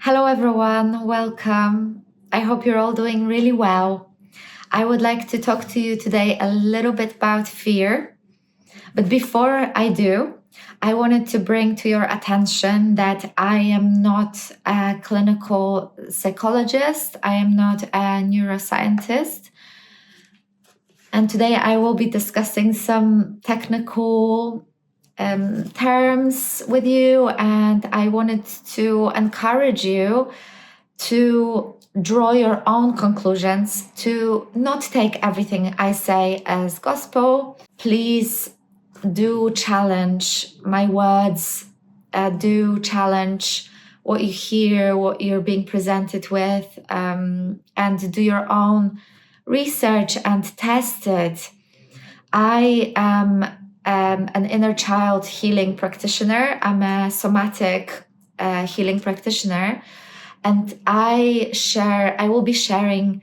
Hello everyone, welcome. I hope you're all doing really well. I would like to talk to you today a little bit about fear. But before I do, I wanted to bring to your attention that I am not a clinical psychologist, I am not a neuroscientist. And today I will be discussing some technical terms with you, and I wanted to encourage you to draw your own conclusions, to not take everything I say as gospel. Please do challenge my words, do challenge what you hear, what you're being presented with, and do your own research and test it. I am an inner child healing practitioner. I'm a somatic healing practitioner, and I will be sharing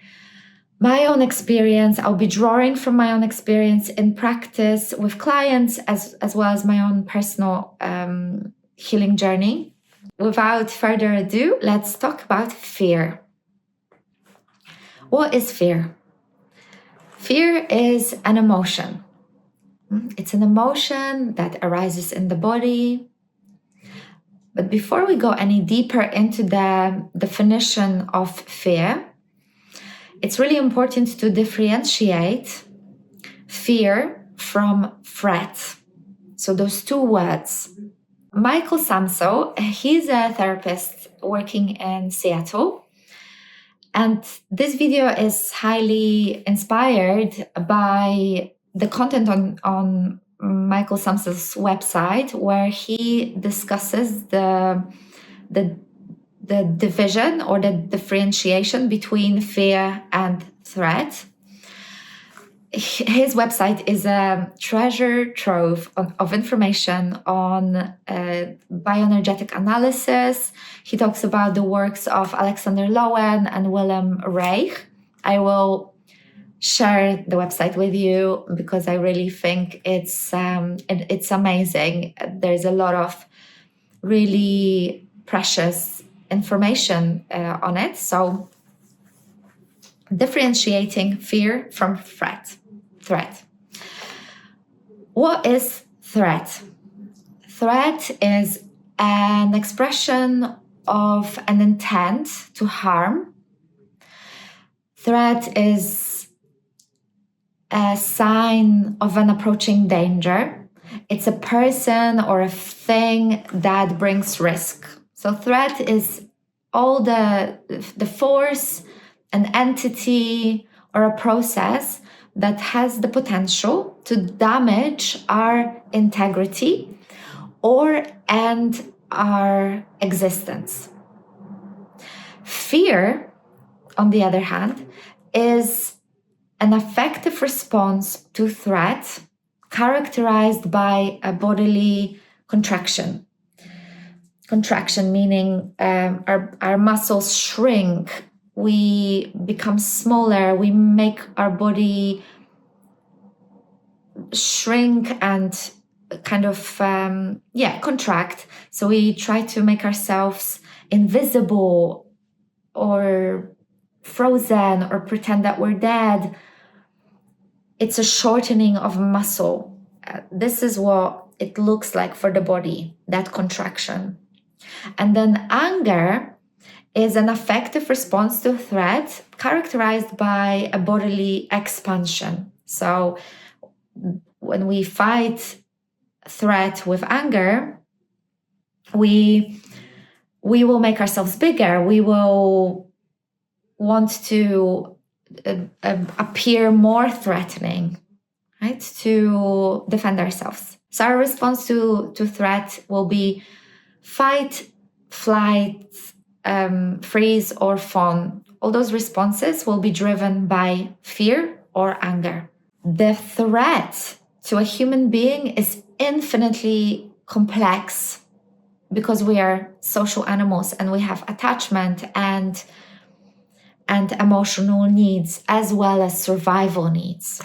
my own experience. I'll be drawing from my own experience in practice with clients as well as my own personal healing journey. Without further ado, let's talk about fear. What is fear? Fear is an emotion. It's an emotion that arises in the body. But before we go any deeper into the definition of fear, it's really important to differentiate fear from threat. So those two words. Michael Samso, he's a therapist working in Seattle. And this video is highly inspired by the content on Michael Samso's website, where he discusses the division or the differentiation between fear and threat. His website is a treasure trove of information on bioenergetic analysis. He talks about the works of Alexander Lowen and Willem Reich. I will share the website with you because I really think it's amazing. There's a lot of really precious information on it. So differentiating fear from threat. What is threat? Threat is an expression of an intent to harm. Threat is a sign of an approaching danger. It's a person or a thing that brings risk. So threat is all the force, an entity, or a process that has the potential to damage our integrity or end our existence. Fear, on the other hand, is an affective response to threat characterized by a bodily contraction. Contraction meaning our muscles shrink, we become smaller, we make our body shrink and kind of contract. So we try to make ourselves invisible or frozen or pretend that we're dead. It's a shortening of muscle. This is what it looks like for the body, that contraction. And then anger is an affective response to threat characterized by a bodily expansion. So when we fight threat with anger, we will make ourselves bigger. We will want to appear more threatening, right? To defend ourselves. So our response to threat will be fight, flight, freeze, or fawn. All those responses will be driven by fear or anger. The threat to a human being is infinitely complex because we are social animals and we have attachment and emotional needs as well as survival needs.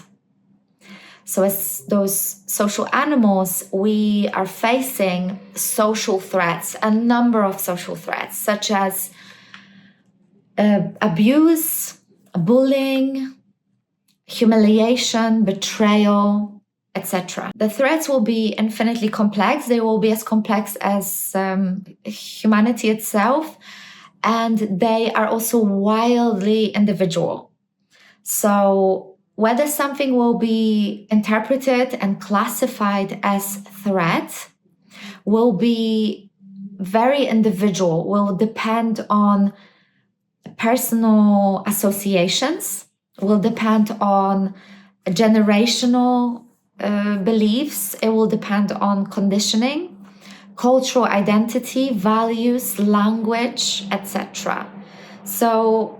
So as those social animals, we are facing social threats, a number of social threats, such as abuse, bullying, humiliation, betrayal, etc. The threats will be infinitely complex. They will be as complex as humanity itself, and they are also wildly individual. So whether something will be interpreted and classified as threat will be very individual, will depend on personal associations, will depend on generational beliefs, it will depend on conditioning, cultural identity, values, language, etc. So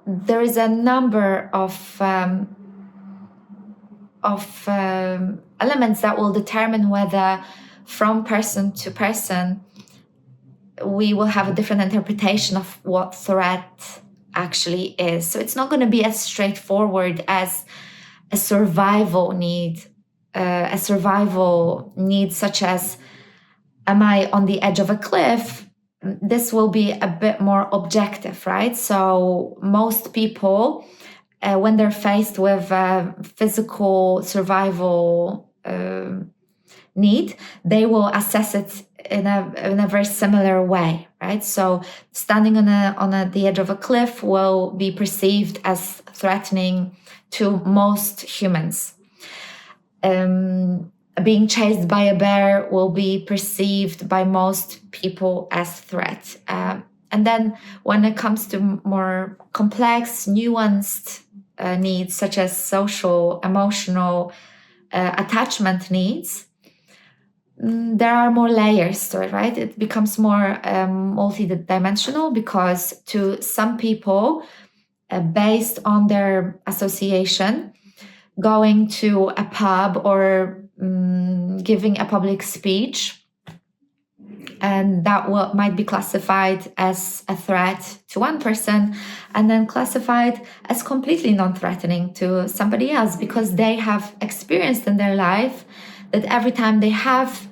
there is a number of elements that will determine whether from person to person we will have a different interpretation of what threat actually is. So it's not going to be as straightforward as a survival need such as, am I on the edge of a cliff? This will be a bit more objective, right? So most people, when they're faced with a physical survival need, they will assess it in a very similar way, right? So standing on the edge of a cliff will be perceived as threatening to most humans. Being chased by a bear will be perceived by most people as threat. And then when it comes to more complex, nuanced needs, such as social, emotional, attachment needs, there are more layers to it, right? It becomes more multi-dimensional, because to some people, based on their association, going to a pub or giving a public speech, and that might be classified as a threat to one person and then classified as completely non-threatening to somebody else, because they have experienced in their life that every time they have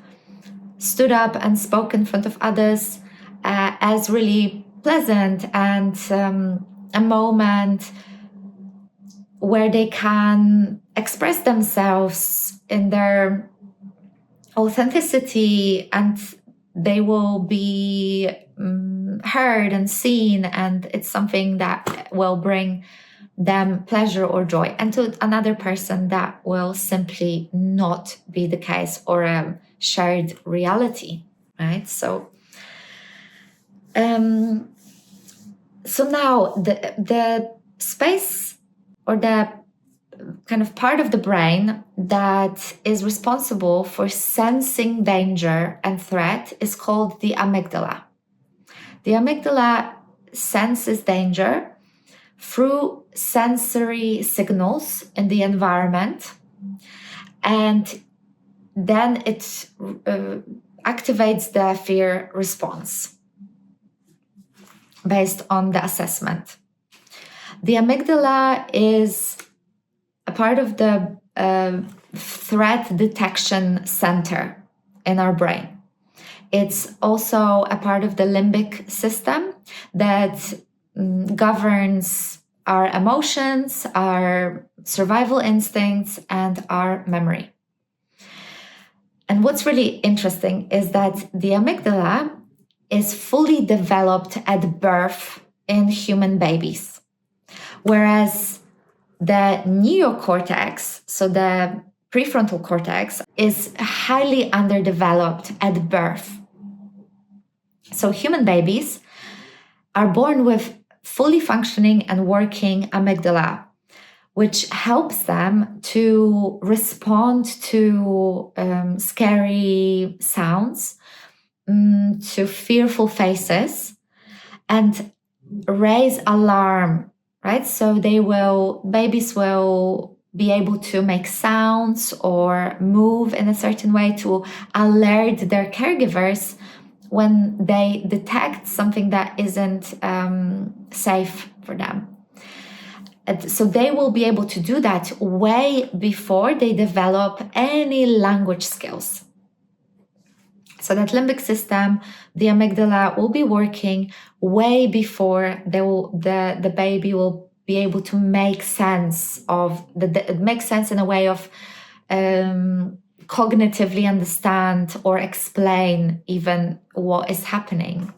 stood up and spoke in front of others as really pleasant and a moment where they can express themselves in their authenticity, and they will be heard and seen, and it's something that will bring them pleasure or joy. And to another person, that will simply not be the case, or a shared reality, right? So now the space, or the kind of part of the brain that is responsible for sensing danger and threat, is called the amygdala. The amygdala senses danger through sensory signals in the environment, and then it activates the fear response based on the assessment. The amygdala is a part of the threat detection center in our brain. It's also a part of the limbic system that governs our emotions, our survival instincts, and our memory. And what's really interesting is that the amygdala is fully developed at birth in human babies, whereas the neocortex, so the prefrontal cortex, is highly underdeveloped at birth. So human babies are born with fully functioning and working amygdala, which helps them to respond to scary sounds, to fearful faces, and raise alarm, right? So babies will be able to make sounds or move in a certain way to alert their caregivers when they detect something that isn't safe for them. So they will be able to do that way before they develop any language skills. So that limbic system, the amygdala, will be working way before the baby will be able to make sense make sense in a way of cognitively understand or explain even what is happening,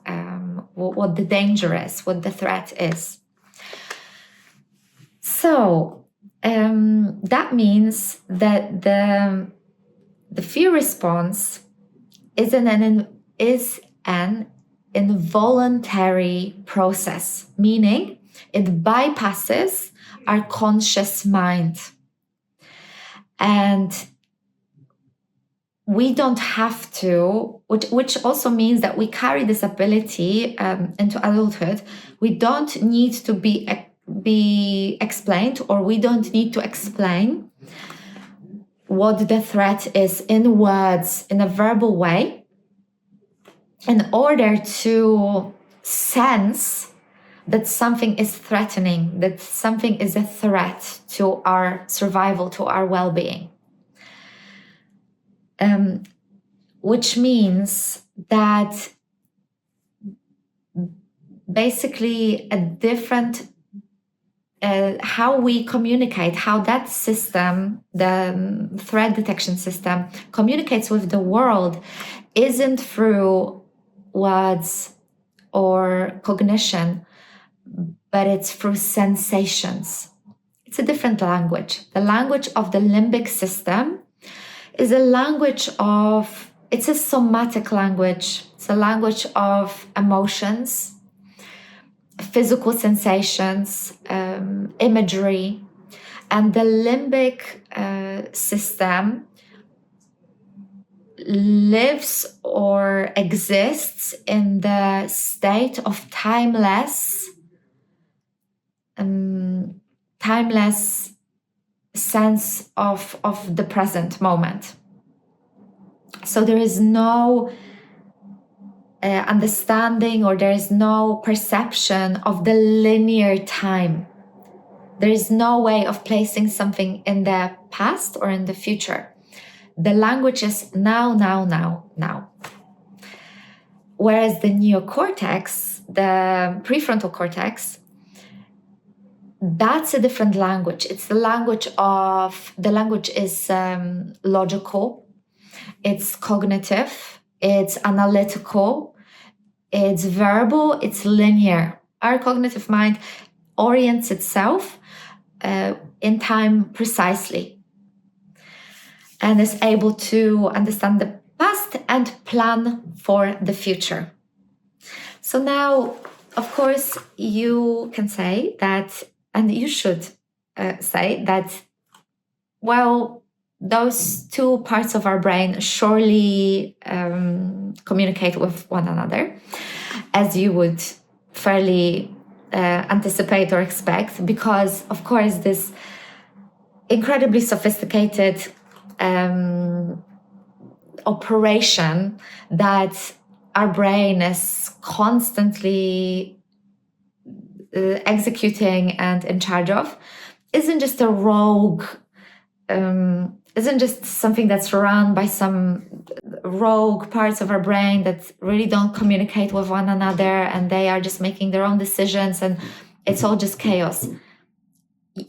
what the danger is, what the threat is. So that means that the fear response is an involuntary process, meaning it bypasses our conscious mind. And we don't have to, which also means that we carry this ability into adulthood. We don't need to be explained, or we don't need to explain what the threat is in words, in a verbal way, in order to sense that something is threatening, that something is a threat to our survival, to our well-being. Which means that basically a different how we communicate, how that system, the threat detection system, communicates with the world isn't through words or cognition, but it's through sensations. It's a different language. The language of the limbic system is a language of, it's a somatic language. It's a language of emotions, physical sensations, imagery. And the limbic system lives or exists in the state of timeless sense of the present moment. So there is no understanding, or there is no perception of the linear time. There is no way of placing something in the past or in the future. The language is now, now, now, now. Whereas the neocortex, the prefrontal cortex, that's a different language. It's the language is logical, it's cognitive, it's analytical, it's verbal, it's linear. Our cognitive mind orients itself in time precisely and is able to understand the past and plan for the future. So now, of course, you can say that, and you should say that, well, those two parts of our brain surely communicate with one another, as you would fairly anticipate or expect, because, of course, this incredibly sophisticated operation that our brain is constantly executing and in charge of isn't just a rogue, isn't just something that's run by some rogue parts of our brain that really don't communicate with one another, and they are just making their own decisions and it's all just chaos.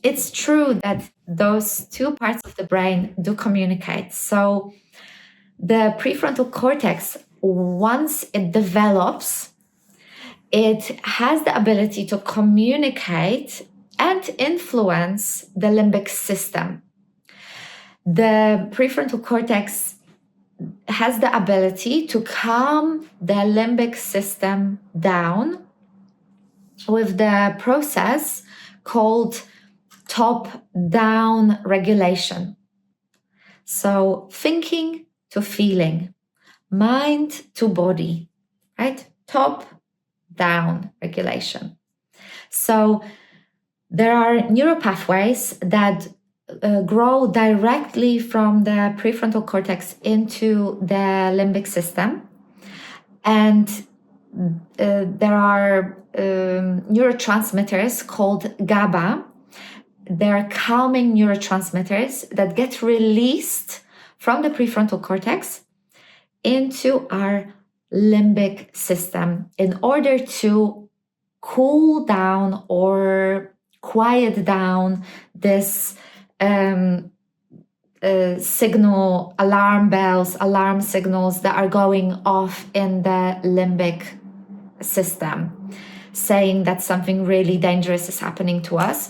It's true that those two parts of the brain do communicate. So the prefrontal cortex, once it develops, it has the ability to communicate and influence the limbic system. The prefrontal cortex has the ability to calm the limbic system down with the process called top-down regulation. So thinking to feeling, mind to body, right? Top-down regulation. So there are neuropathways that grow directly from the prefrontal cortex into the limbic system. And there are neurotransmitters called GABA. They're calming neurotransmitters that get released from the prefrontal cortex into our limbic system in order to cool down or quiet down this signal, alarm signals that are going off in the limbic system, saying that something really dangerous is happening to us.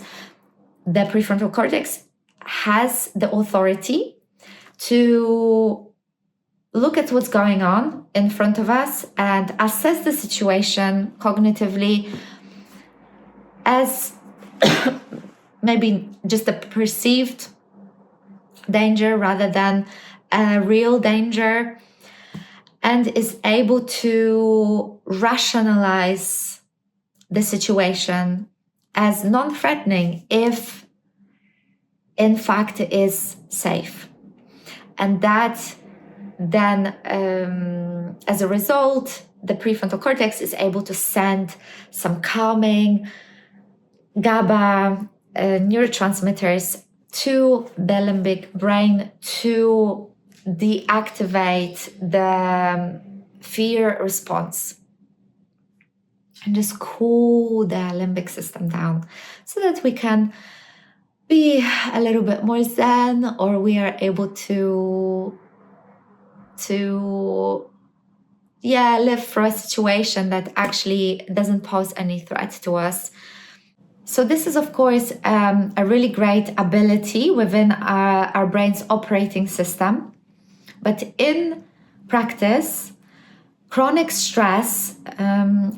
The prefrontal cortex has the authority to look at what's going on in front of us and assess the situation cognitively as maybe just a perceived danger rather than a real danger, and is able to rationalize the situation as non-threatening if in fact it is safe. And that then as a result, the prefrontal cortex is able to send some calming GABA neurotransmitters to the limbic brain to deactivate the fear response and just cool the limbic system down so that we can be a little bit more zen, or we are able to live through a situation that actually doesn't pose any threat to us. So this is, of course, a really great ability within our brain's operating system. But in practice, chronic stress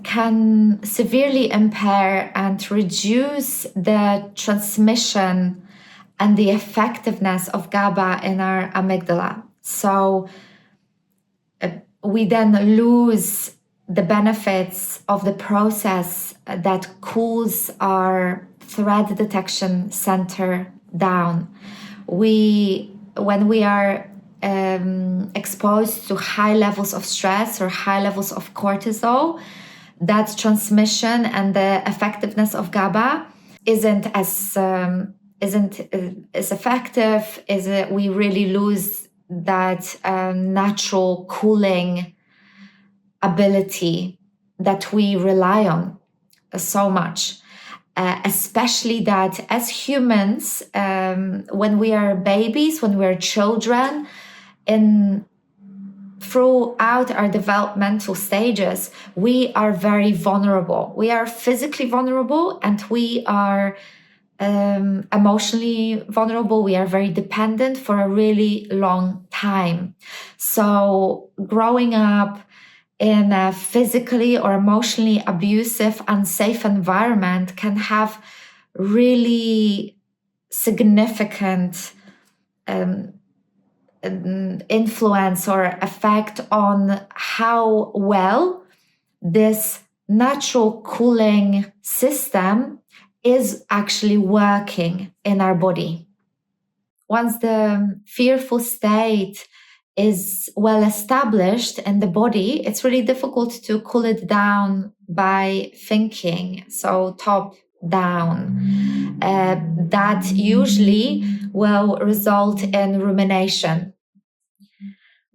can severely impair and reduce the transmission and the effectiveness of GABA in our amygdala. So we then lose the benefits of the process that cools our threat detection center down. When we are exposed to high levels of stress or high levels of cortisol, that transmission and the effectiveness of GABA isn't as effective. We really lose that natural cooling ability that we rely on so much, especially that as humans, when we are babies, when we're children, throughout our developmental stages, we are very vulnerable. We are physically vulnerable, and we are emotionally vulnerable. We are very dependent for a really long time. So growing up in a physically or emotionally abusive, unsafe environment can have really significant influence or effect on how well this natural cooling system is actually working in our body. Once the fearful state is well established in the body, it's really difficult to cool it down by thinking, so top down. That usually will result in rumination,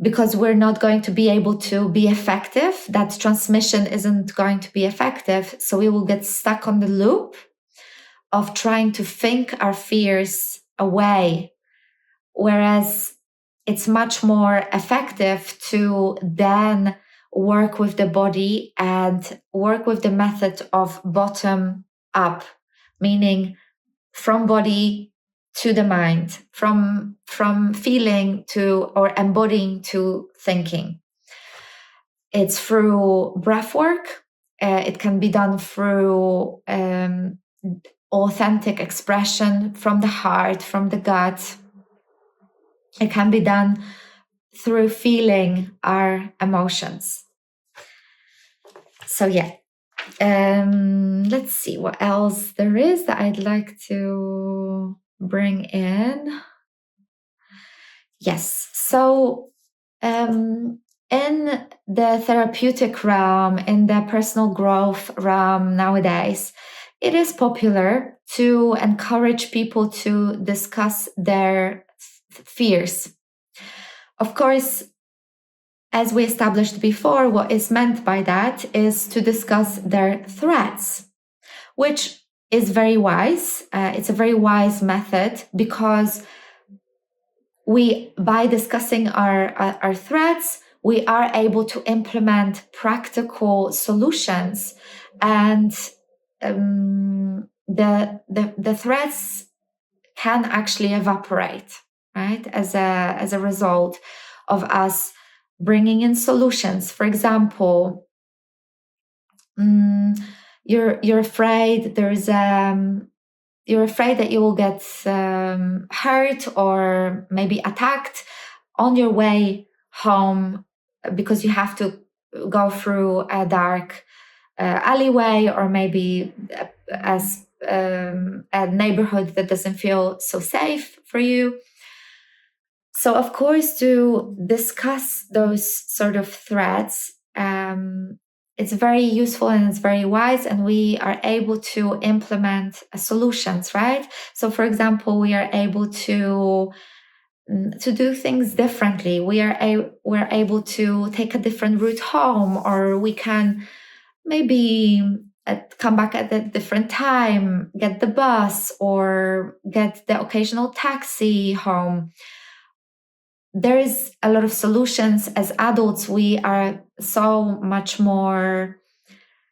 because we're not going to be able to be effective. That transmission isn't going to be effective. So we will get stuck on the loop of trying to think our fears away. Whereas it's much more effective to then work with the body and work with the method of bottom up, meaning from body to the mind, from feeling to or embodying to thinking. It's through breath work. It can be done through authentic expression from the heart, from the gut. It can be done through feeling our emotions. So yeah, let's see what else there is that I'd like to bring in. Yes, so in the therapeutic realm, in the personal growth realm nowadays, it is popular to encourage people to discuss their fears. Of course, as we established before, what is meant by that is to discuss their threats, which is very wise. It's a very wise method because by discussing our threats, we are able to implement practical solutions, and the threats can actually evaporate, right? As a result of us bringing in solutions. For example, you're afraid you're afraid that you will get hurt or maybe attacked on your way home because you have to go through a dark alleyway, or maybe as a neighborhood that doesn't feel so safe for you. So, of course, to discuss those sort of threats, it's very useful and it's very wise, and we are able to implement solutions, right? So, for example, we are able to do things differently. We're able to take a different route home, or we can maybe come back at a different time, get the bus, or get the occasional taxi home. There is a lot of solutions. As adults, we are so much more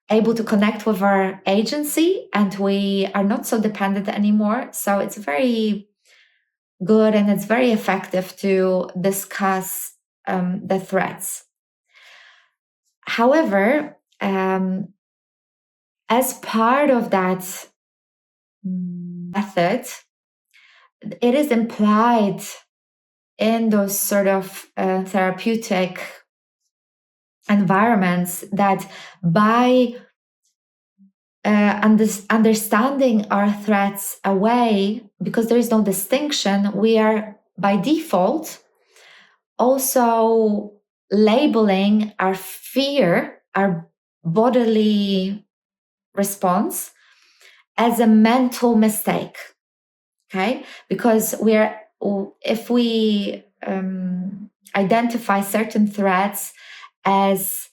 able to connect with our agency, and we are not so dependent anymore. So it's very good and it's very effective to discuss the threats. However, as part of that method, it is implied in those sort of therapeutic environments that by understanding our threats away, because there is no distinction, we are by default also labeling our fear, our bodily response, as a mental mistake. Okay, because if we identify certain threats as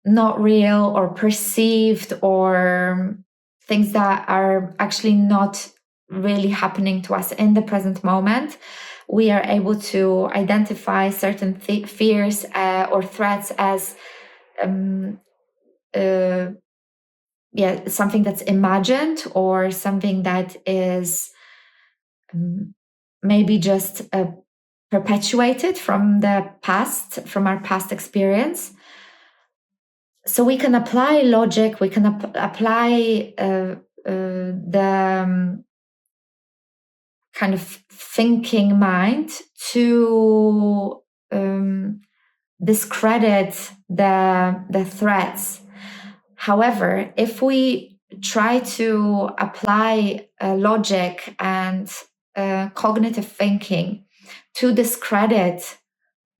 not real or perceived, or things that are actually not really happening to us in the present moment, we are able to identify certain fears or threats as something that's imagined, or something that is maybe just perpetuated from the past, from our past experience. So we can apply logic, we can apply the kind of thinking mind to discredit the threats. However, if we try to apply logic and cognitive thinking to discredit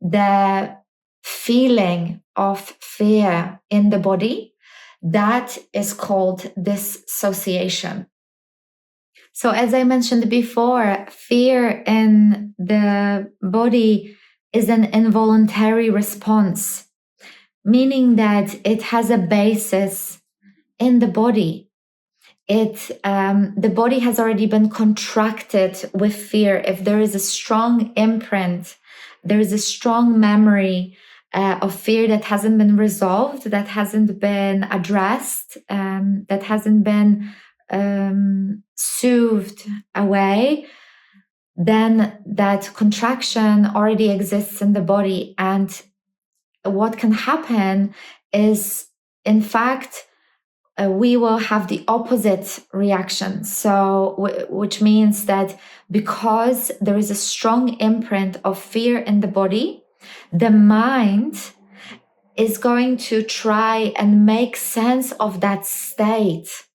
the feeling of fear in the body, that is called dissociation. So, as I mentioned before, fear in the body is an involuntary response, meaning that it has a basis in the body. The body has already been contracted with fear. If there is a strong imprint, there is a strong memory of fear that hasn't been resolved, that hasn't been addressed, that hasn't been soothed away, then that contraction already exists in the body. And what can happen is, in fact, we will have the opposite reaction. So, which means that because there is a strong imprint of fear in the body, the mind is going to try and make sense of that state.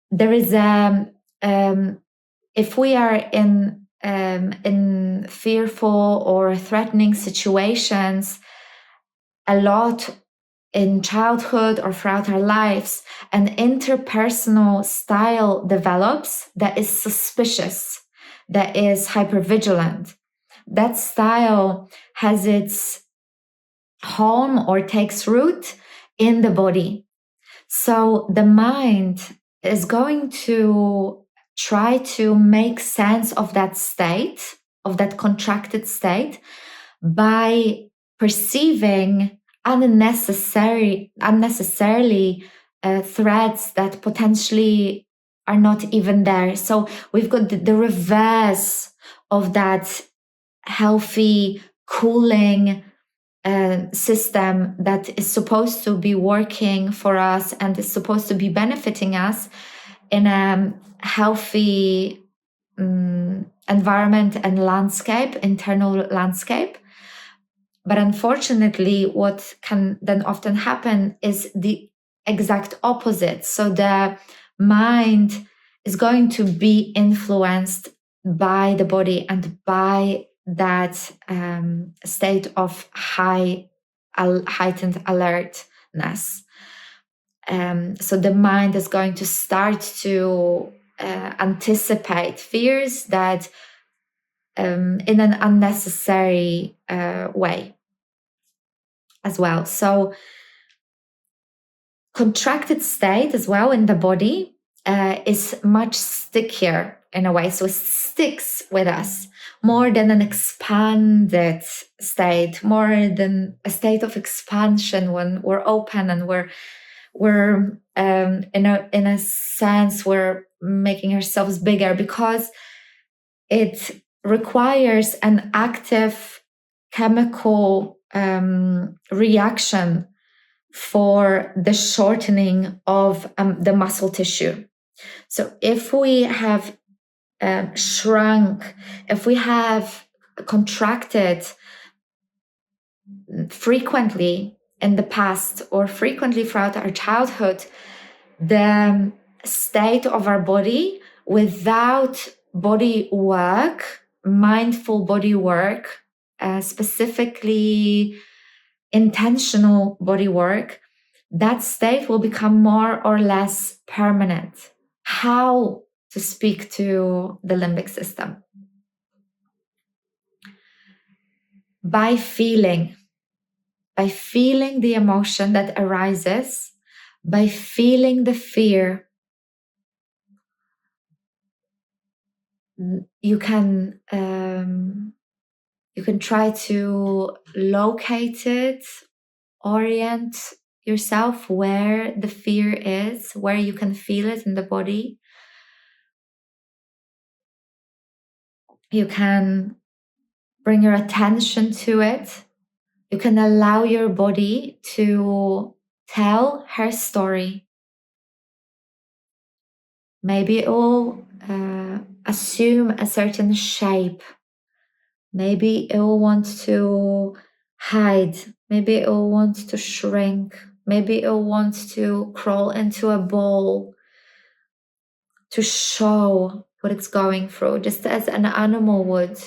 There is if we are in fearful or threatening situations a lot in childhood or throughout our lives, an interpersonal style develops that is suspicious, that is hypervigilant. That style has its home or takes root in the body. So the mind is going to try to make sense of that state, of that contracted state, by perceiving unnecessarily threats that potentially are not even there. So we've got the reverse of that healthy, cooling system that is supposed to be working for us and is supposed to be benefiting us in a healthy environment and landscape, internal landscape. But unfortunately, what can then often happen is the exact opposite. So the mind is going to be influenced by the body and by that state of heightened alertness. So the mind is going to start to anticipate fears that in an unnecessary way as well. So contracted state as well in the body is much stickier in a way. So it sticks with us more than an expanded state, more than a state of expansion when we're open and we're in a sense we're making ourselves bigger, because it requires an active chemical reaction for the shortening of the muscle tissue. So if we have shrunk, if we have contracted frequently in the past or frequently throughout our childhood, the state of our body without body work, mindful body work, specifically intentional body work, that state will become more or less permanent. How to speak to the limbic system? By feeling the emotion that arises, by feeling the fear. You can try to locate it, orient yourself where the fear is, where you can feel it in the body. You can bring your attention to it. You can allow your body to tell her story. Maybe it will assume a certain shape. Maybe it will want to hide. Maybe it will want to shrink. Maybe it will want to crawl into a ball to show what it's going through, just as an animal would.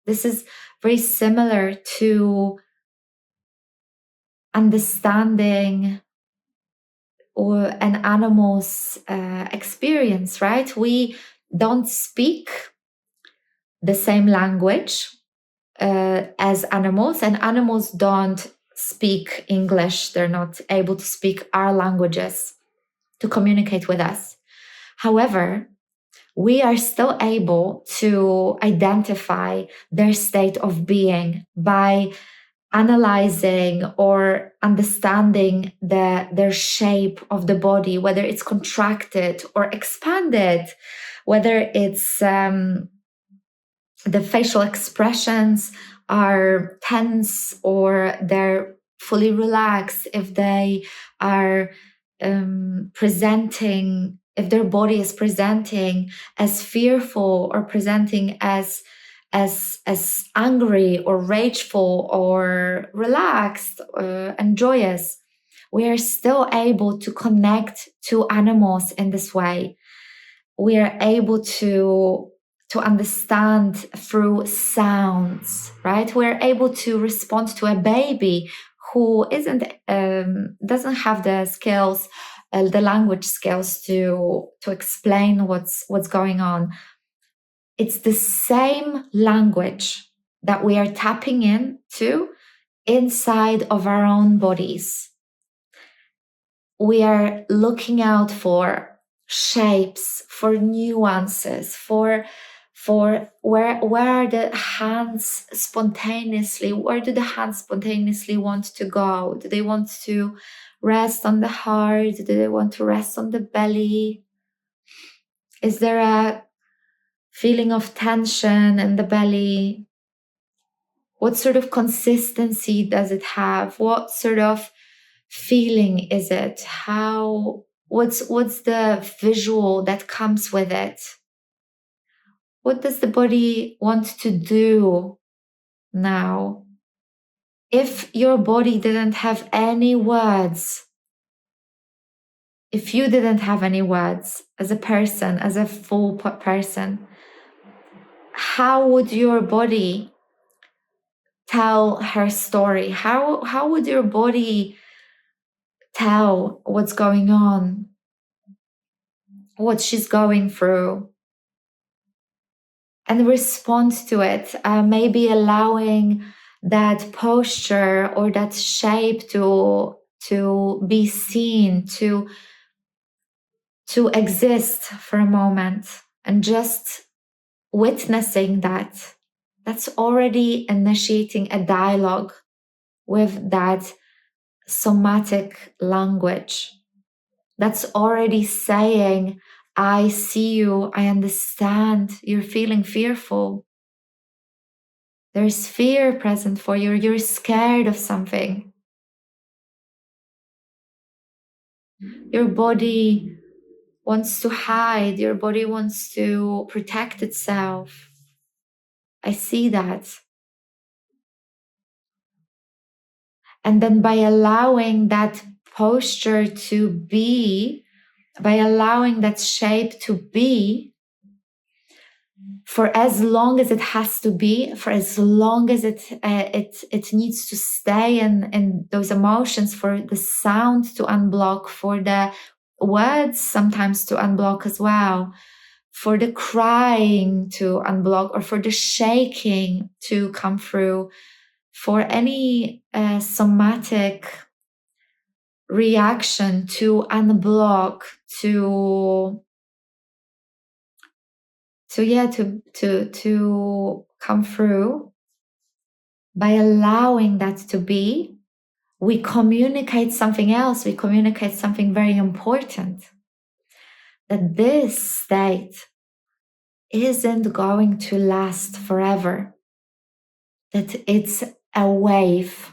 This is very similar to understanding or an animal's experience, right? We don't speak the same language as animals, and animals don't speak English. They're not able to speak our languages to communicate with us. However, we are still able to identify their state of being by analyzing or understanding their shape of the body, whether it's contracted or expanded, whether it's the facial expressions are tense or they're fully relaxed, if they are presenting, if their body is presenting as fearful or presenting as angry or rageful or relaxed and joyous. We are still able to connect to animals in this way. We are able to understand through sounds, right? We're able to respond to a baby who doesn't have the skills, the language skills to explain what's going on. It's the same language that we are tapping into inside of our own bodies. We are looking out for shapes, for nuances, for where are the hands spontaneously, where do the hands spontaneously want to go? Do they want to rest on the heart? Do they want to rest on the belly? Is there a feeling of tension in the belly? What sort of consistency does it have? What sort of feeling is it? What's the visual that comes with it? What does the body want to do now? If your body didn't have any words, if you didn't have any words as a person, as a full person, how would your body tell her story? How would your body tell what's going on, what she's going through, and respond to it? Maybe allowing that posture or that shape to be seen, to exist for a moment, and just witnessing that. That's already initiating a dialogue with that somatic language. That's already saying, I see you, I understand, you're feeling fearful. There's fear present for you, you're scared of something. Your body wants to hide, your body wants to protect itself. I see that. And then by allowing that posture to be, by allowing that shape to be, for as long as it has to be, for as long as it needs to stay in those emotions, for the sound to unblock, for the words sometimes to unblock as well, for the crying to unblock, or for the shaking to come through, for any somatic reaction to unblock, to come through. By allowing that to be, we communicate something else. We communicate something very important, that this state isn't going to last forever, that it's a wave.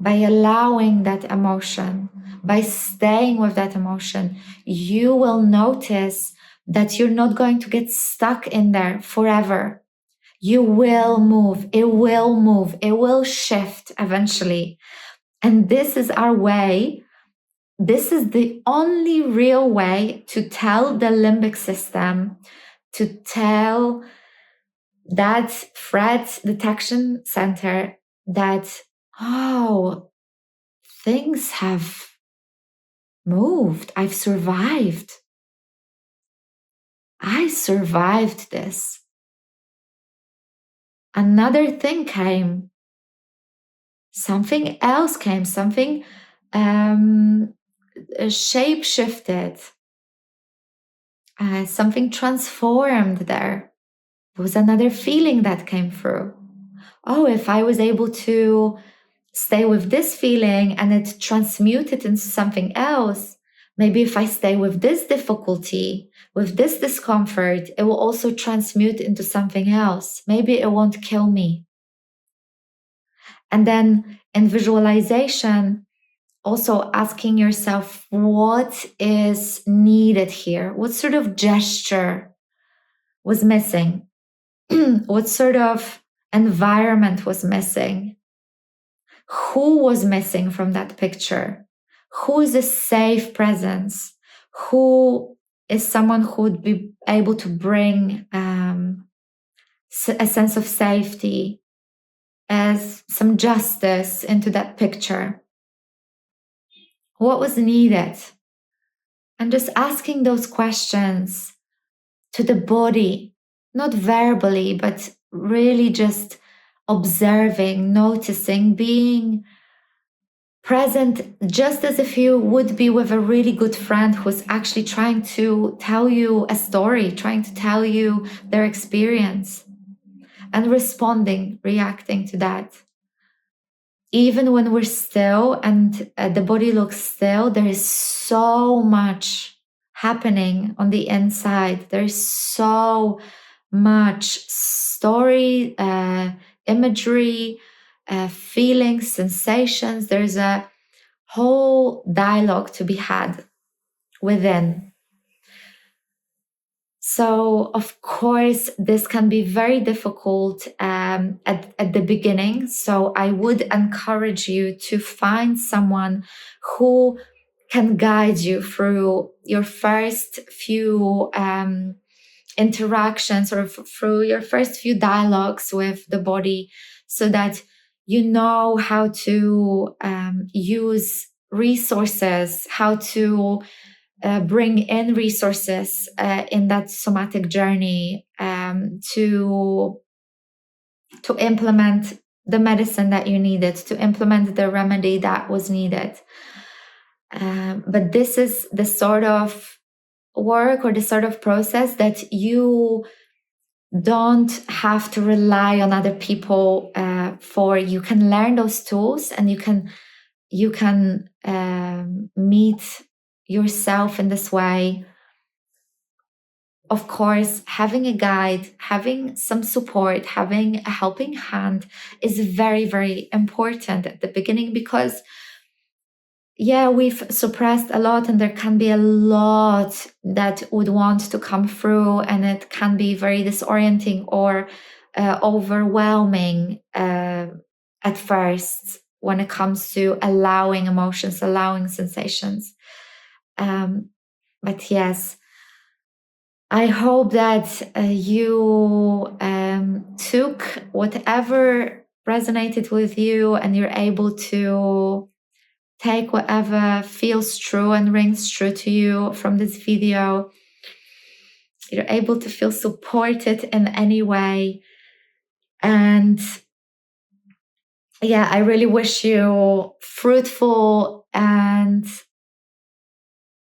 By allowing that emotion, by staying with that emotion, you will notice that you're not going to get stuck in there forever. You will move, it will shift eventually. And this is our way. This is the only real way to tell the limbic system, to tell that threat detection center that, oh, things have moved. I've survived. I survived this. Another thing came. Something else came. Something shape shifted. Something transformed there. There was another feeling that came through. Oh, if I was able to stay with this feeling and it transmuted into something else, maybe if I stay with this difficulty, with this discomfort, it will also transmute into something else. Maybe it won't kill me. And then in visualization, also asking yourself, what is needed here? What sort of gesture was missing? What sort of environment was missing? Who was missing from that picture? Who is a safe presence? Who is someone who would be able to bring a sense of safety, as some justice into that picture? What was needed? And just asking those questions to the body, not verbally, but really just observing, noticing, being present, just as if you would be with a really good friend who's actually trying to tell you a story, trying to tell you their experience, and responding, reacting to that. Even when we're still and the body looks still, there is so much happening on the inside. There's so much story, imagery, feelings, sensations. There's a whole dialogue to be had within. So, of course, this can be very difficult at the beginning. So, I would encourage you to find someone who can guide you through your first few interactions or through your first few dialogues with the body, so that you know how to use resources, how to bring in resources in that somatic journey, to implement the medicine that you needed, to implement the remedy that was needed. But this is the sort of work or the sort of process that you don't have to rely on other people for. You can learn those tools, and you can meet yourself in this way. Of course, having a guide, having some support, having a helping hand is very, very important at the beginning, because yeah, we've suppressed a lot, and there can be a lot that would want to come through, and it can be very disorienting or overwhelming at first when it comes to allowing emotions, allowing sensations. But yes, I hope that you took whatever resonated with you, and you're able to take whatever feels true and rings true to you from this video. You're able to feel supported in any way. And yeah, I really wish you fruitful and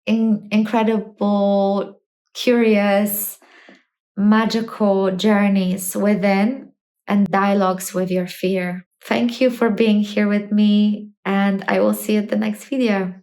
incredible, curious, magical journeys within and dialogues with your fear. Thank you for being here with me, and I will see you at the next video.